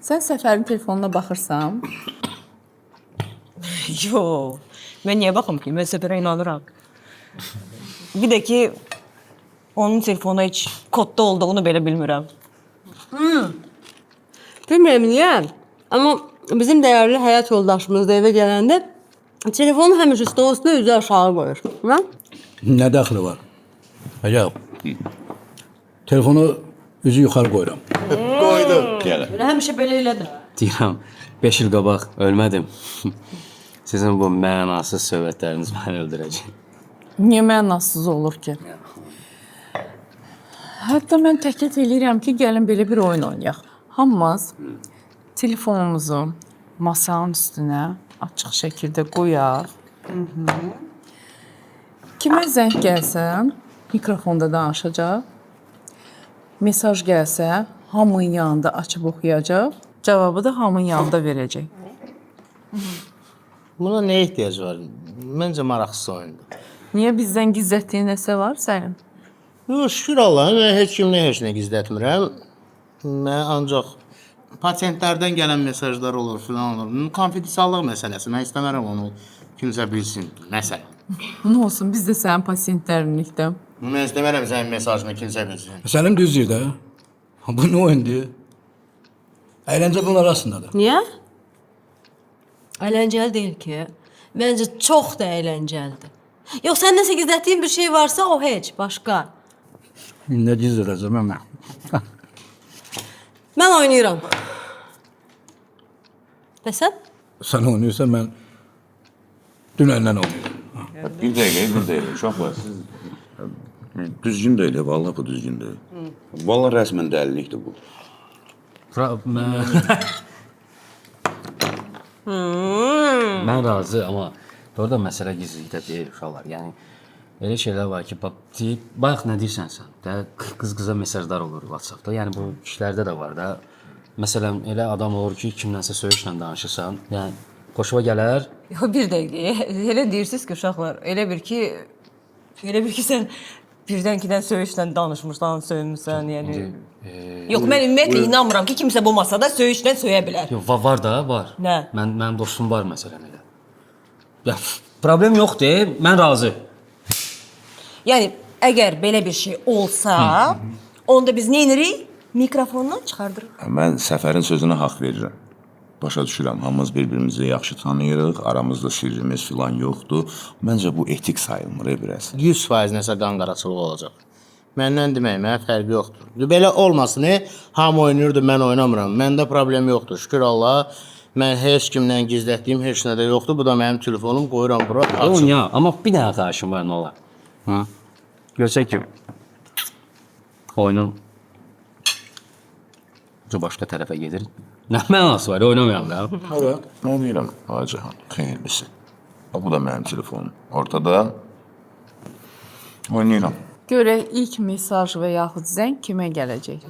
Sən Səfərin telefonuna baxırsan? Yox. Mən niyə baxım ki? Mən Səfərə inanıram. Bir də ki, onun telefonu heç kodda olduğunu belə bilmirəm. Bilmirəm niyə, amma bizim dəyərli həyat yoldaşımız da evə gələndə telefonu həmişə stol üstünə üzü aşağı qoyur. Hə? Nə dəxli var? Əcəb. Telefonu üzü yuxarı qoyuram. Gələ. Həmişə belə elədir. Deyirəm, 5 il qabaq ölmədim. Sizin bu mənasız söhbətləriniz məni öldürəcək. Niyə mənasız olur ki? Hətta mən təklif edirəm ki, gəlin belə bir oyun oynayaq. Hamımız telefonumuzu masanın üstünə açıq şəkildə qoyaq. Kimə zəng gəlsə, mikrofonda danışacaq. Mesaj gəlsə, hamının yanında açıb oxuyacaq. Cavabı da hamının yanında verəcək. Buna nə ehtiyac var? Məncə maraqsız oyundur. Niyə bizdən gizlətdiyin nəsə var sənin? Yox, şükür Allaha, mən heç kimdən heç nə gizlətmirəm. Mən ancaq pasientlərdən gələn mesajlar olur, filan olur. Konfidensiallıq məsələsi. Mən istəmərəm onu kimsə bilsin. Məsələn. Nə olsun, biz də sənin pasientlərinlikdə. Mən istəmərəm sənin mesajını kimsə bilsin. Səlim düz deyir də. Bu nə oyundur? Əyləncə bunun arasındadır. Niyə? Əyləncəli deyil ki. Məncə çox da əyləncəlidir. Yox, sən nəsə gizlətdiyin bir şey varsa, o heç, başqa. Nə gizlədəcəm mən? Mən oynayıram. Və sən? Sən oynayırsan, mən dünəndən oynayıram. Bir dəqiqə, uşaqlar, siz düzgün deyil, vallahi bu düzgün deyil. Vallahi rəsmən dəlilikdir bu. Mən razı, amma orada məsələ gizlilikdə deyil uşaqlar. Yəni, elə şeylər var ki, bayaq nə deyirsən sən? Də qız-qıza mesajlar olur WhatsApp-da. Yəni, bu işlərdə də var da. Məsələn, elə adam olur ki, kimlənsə söyüşlə danışırsan. Yəni, xoşuma gələr. Yox, bir dəqiqə. Elə deyirsiniz ki, uşaqlar, elə bir ki sən birdən-kidən söyüşlə danışmışsan, söymüsən, yəni. Yox, mən ümumiyyətlə inanmıram ki, kimsə bu masada söyüşlə söyə bilər. Yox, var da, var. Nə? Mənim dostum var məsələn elə. Ya, problem yoxdur, mən razı. Yəni, əgər belə bir şey olsa, onda biz nə edirik? Mikrofondan çıxardırıq. Mən Səfərin sözünə haqq verirəm. Başa düşürəm, hamımız bir-birimizi yaxşı tanıyırıq, aramızda sirrimiz filan yoxdur. Məncə bu etik sayılmır biraz. 100% nəsə qanqaraçılıq olacaq. Məndən demək, mənə fərqi yoxdur. Belə olmasın, hamı oynayırdı, mən oynamıram. Məndə problem yoxdur, şükür Allaha. Mən heç kimdən gizlətdiyim heç nə də yoxdur. Bu da mənim telefonum, qoyuram bura, açıq. Onya, amma bir dənə xahişim var, nə olar? Ha? Görsək ki, oyunun başqa tərəfə gedir. Nə mənası var, oynamayalım da. Evet, nə deyirəm, Hacıhan, xeyirlisi. Bu da mənim telefonum. Ortada oynayıram. Görək ilk mesaj və yaxud zəng kimə gələcək?